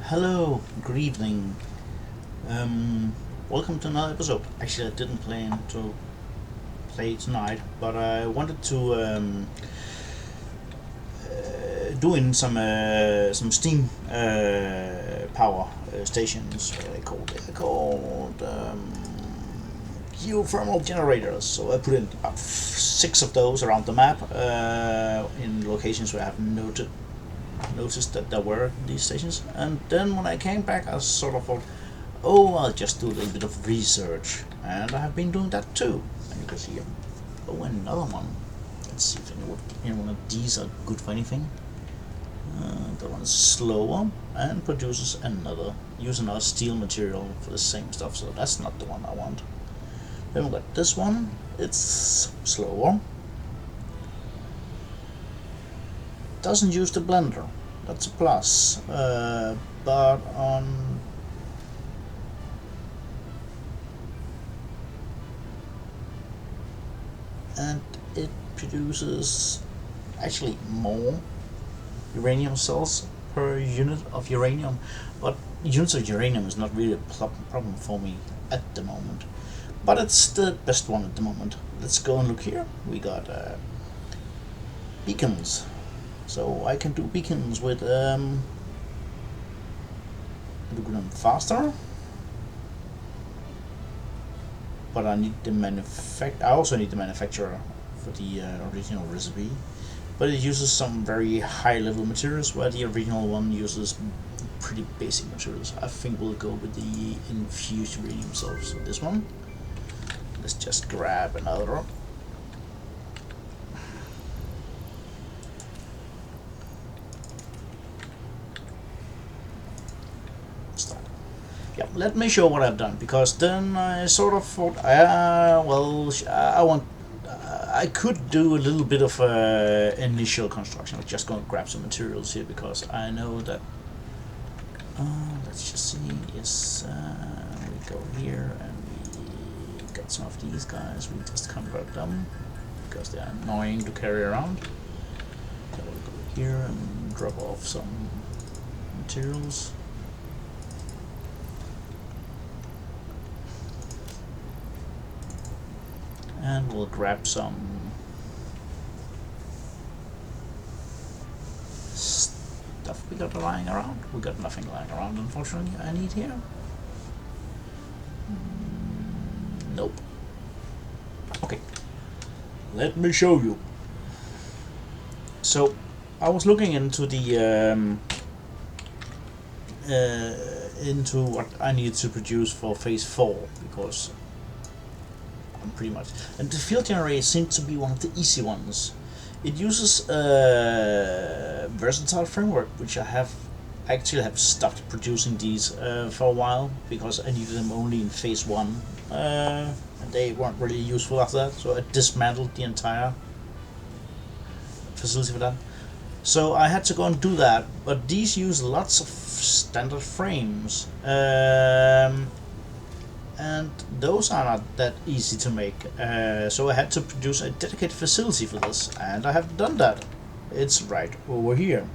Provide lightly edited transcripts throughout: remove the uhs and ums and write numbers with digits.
Hello, good evening. Welcome to another episode. Actually, I didn't plan to play tonight, but I wanted to do in some steam power stations. What are they called? They're called geothermal generators. So I put in about 6 of those around the map in locations where I have noticed that there were these stations. And then when I came back, I sort of thought, oh, I'll just do a little bit of research, and I have been doing that too. And you can see, oh, another one. Let's see if any one of these are good for anything. That one is slower and produces use another steel material for the same stuff, so that's not the one I want. Then we got this one. It's slower. Doesn't use the blender. That's a plus. But on and it produces actually more uranium cells per unit of uranium, but units of uranium is not really a problem for me at the moment, but it's the best one at the moment. Let's go and look here. We got beacons, so I can do beacons with do them faster, but I also need the manufacturer for the original recipe. But it uses some very high level materials, where the original one uses pretty basic materials. I think we'll go with the infused uranium cells. So this one. Let's just grab another one. Start. Yeah, let me show what I've done, because then I sort of thought, I could do a little bit of initial construction. I'm just going to grab some materials here, because I know that. Let's just see. Yes, we go here and we got some of these guys. We just convert them because they are annoying to carry around. So we'll go here and drop off some materials. And we'll grab some stuff we got lying around. We got nothing lying around, unfortunately. I need here. Nope. Okay. Let me show you. So I was looking into the into what I need to produce for phase 4, because pretty much. And the field generator seems to be one of the easy ones. It uses a versatile framework, which I actually have stopped producing these for a while, because I needed them only in phase 1, and they weren't really useful after that, so I dismantled the entire facility for that. So I had to go and do that, but these use lots of standard frames. And those are not that easy to make, so I had to produce a dedicated facility for this, and I have done that. It's right over here.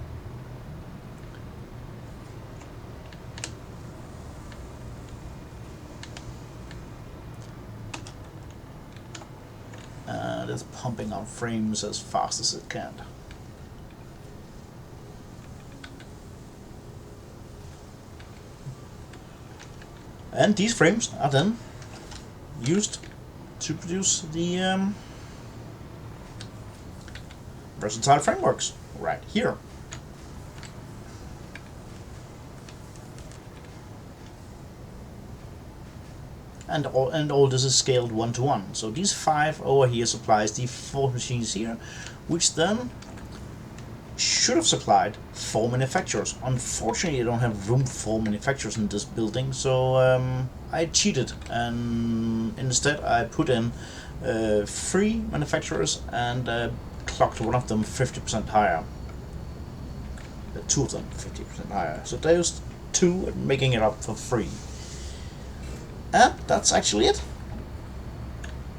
And it's pumping out frames as fast as it can. And these frames are then used to produce the versatile frameworks right here. And all this is scaled 1-to-1. So these 5 over here supplies the 4 machines here, which then should have supplied 4 manufacturers. Unfortunately, I don't have room for 4 manufacturers in this building, so I cheated, and instead I put in 3 manufacturers and clocked one of them 50% higher. 2 of them 50% higher. So those 2 are making it up for 3. And that's actually it.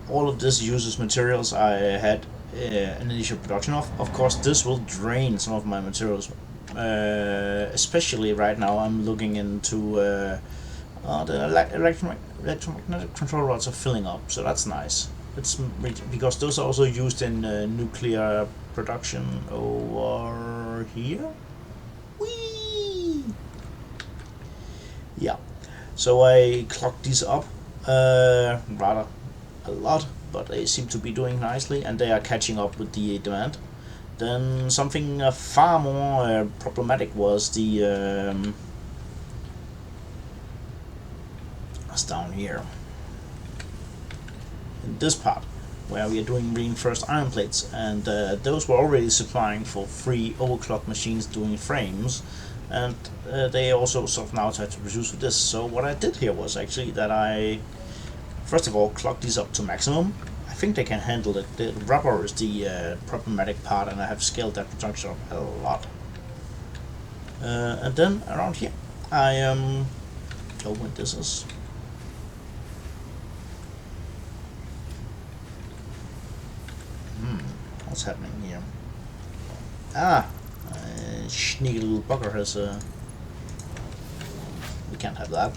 All of this uses materials I had an initial production of. Of course, this will drain some of my materials Especially right now, I'm looking into the electromagnetic control rods are filling up, so that's nice. It's because those are also used in nuclear production over here. Whee! Yeah. So I clocked these up rather a lot, but they seem to be doing nicely, and they are catching up with the demand. Then something far more problematic was was down here in this part where we are doing reinforced iron plates, and those were already supplying for 3 overclock machines doing frames, and they also sort of now tried to produce with this. So what I did here was actually that I first of all clocked these up to maximum. I think they can handle it. The rubber is the problematic part, and I have scaled that production up a lot. And then around here I oh, what this is. What's happening here? Sneaky little bugger has we can't have that.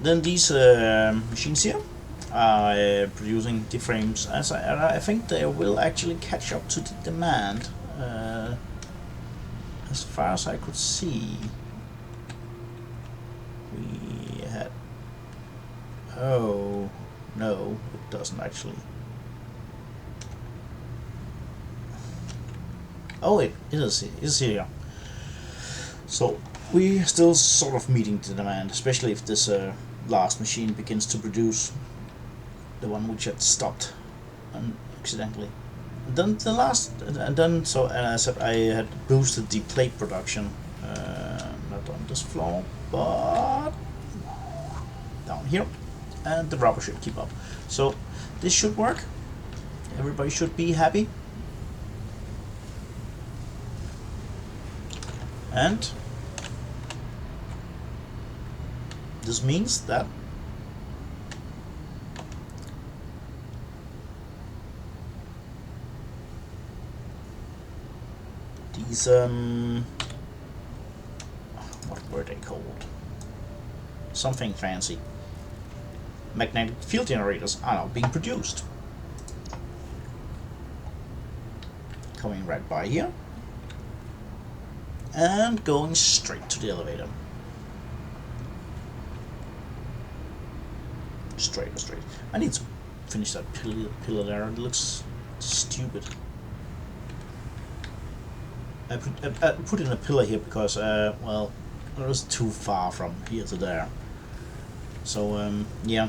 Then these machines here are producing the frames, as I think they will actually catch up to the demand. As far as I could see, we had... Oh, no, it doesn't actually. Oh, it is here. So we're still sort of meeting the demand, especially if this last machine begins to produce, the one which had stopped accidentally. And then the last, and then so as I said, I had boosted the plate production, not on this floor, but down here, and the rubber should keep up. So this should work. Everybody should be happy. And this means that these what were they called? Something fancy. Magnetic field generators are now being produced. Coming right by here and going straight to the elevator. Straight. I need to finish that pillar there. It looks stupid. I put in a pillar here because, well, it was too far from here to there. So, yeah.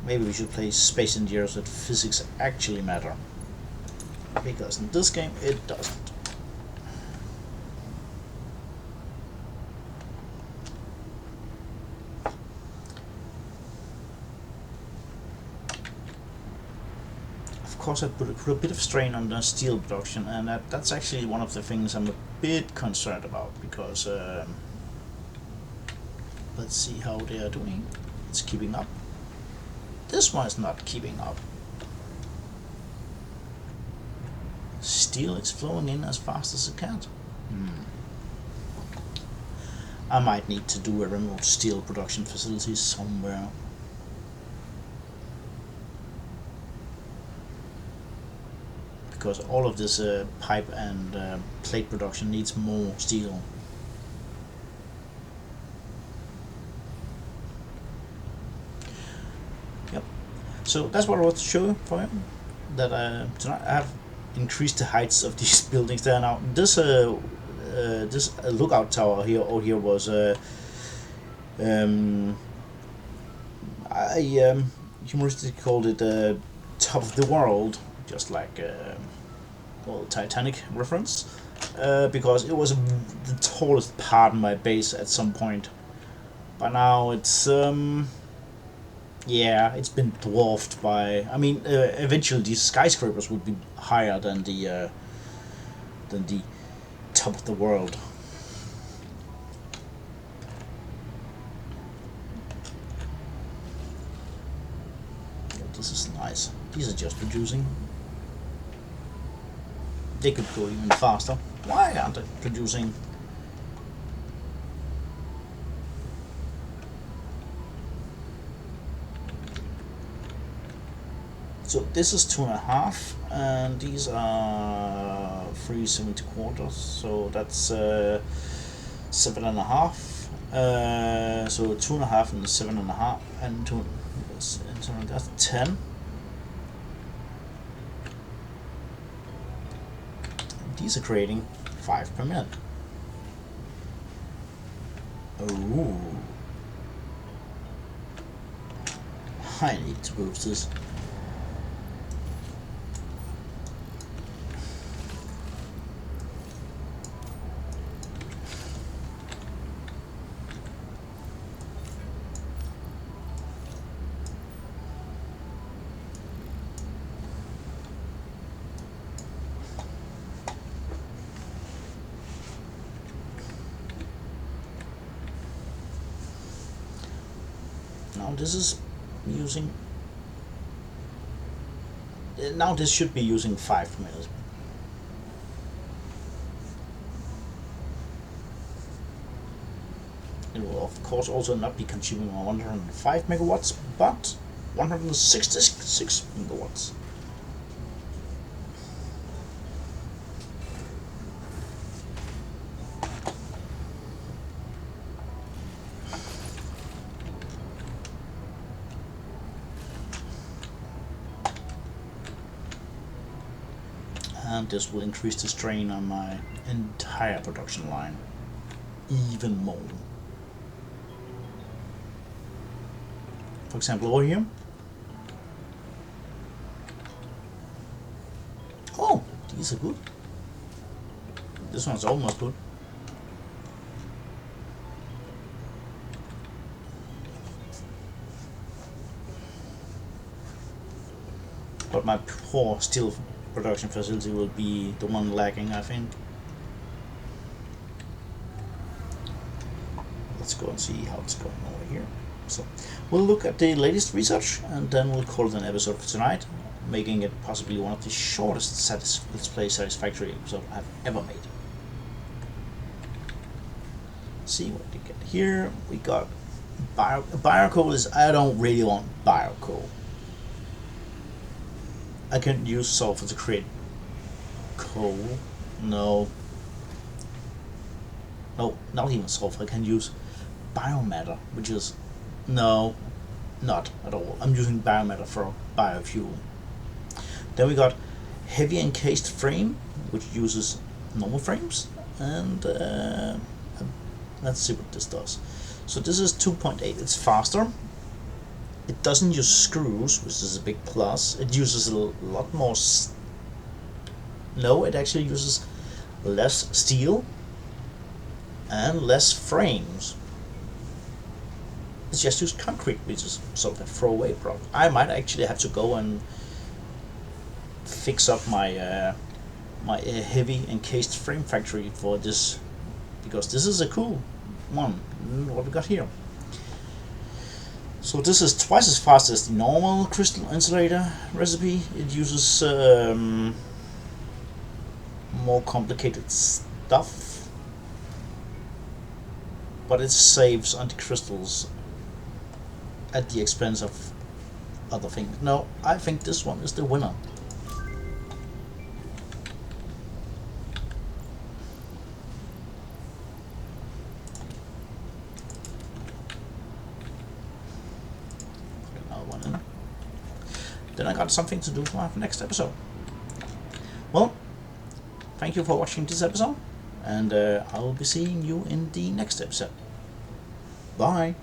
Maybe we should play Space Engineers that physics actually matter. Because in this game, it doesn't. Of course, I put a bit of strain on the steel production, and that's actually one of the things I'm a bit concerned about, because let's see how they are doing. It's keeping up. This one is not keeping up. Steel is flowing in as fast as it can. I might need to do a remote steel production facility somewhere. Because all of this pipe and plate production needs more steel. Yep. So that's what I want to show you for you. That tonight I have increased the heights of these buildings. There now. This lookout tower here over here was I humoristically called it top of the world, just like well, Titanic reference, because it was the tallest part of my base at some point. By now it's Yeah, it's been dwarfed by. I mean, eventually these skyscrapers would be higher than the top of the world. Yeah, this is nice. These are just producing. They could go even faster. Why aren't they producing? So this is 2.5, and these are 3.75. So that's 7.5. So 2.5 and 7.5, and two. That's 10. These are creating 5 per minute. Oh, I need to boost this. Now this is using. Now this should be using 5 minutes. It will of course also not be consuming 105 megawatts, but 166 megawatts. And this will increase the strain on my entire production line even more. For example, over here. Oh, these are good. This one's almost good. But my poor steel production facility will be the one lagging, I think. Let's go and see how it's going over here. So we'll look at the latest research, and then we'll call it an episode for tonight, making it possibly one of the shortest Let's Play Satisfactory episode I've ever made. See what we get here. We got biocoal. I don't really want biocoal. I can use sulfur to create coal. No, not even sulfur. I can use biomatter, which is no, not at all. I'm using biomatter for biofuel. Then we got heavy encased frame, which uses normal frames, and let's see what this does. So this is 2.8. It's faster. It doesn't use screws, which is a big plus. It uses a lot more. No, it actually uses less steel and less frames. It's just used concrete, which is sort of a throwaway product. I might actually have to go and fix up my my heavy encased frame factory for this, because this is a cool one. What we got here. So this is twice as fast as the normal crystal insulator recipe. It uses more complicated stuff, but it saves on the crystals at the expense of other things. No, I think this one is the winner. Then I got something to do for our next episode. Well, thank you for watching this episode, and I will be seeing you in the next episode. Bye.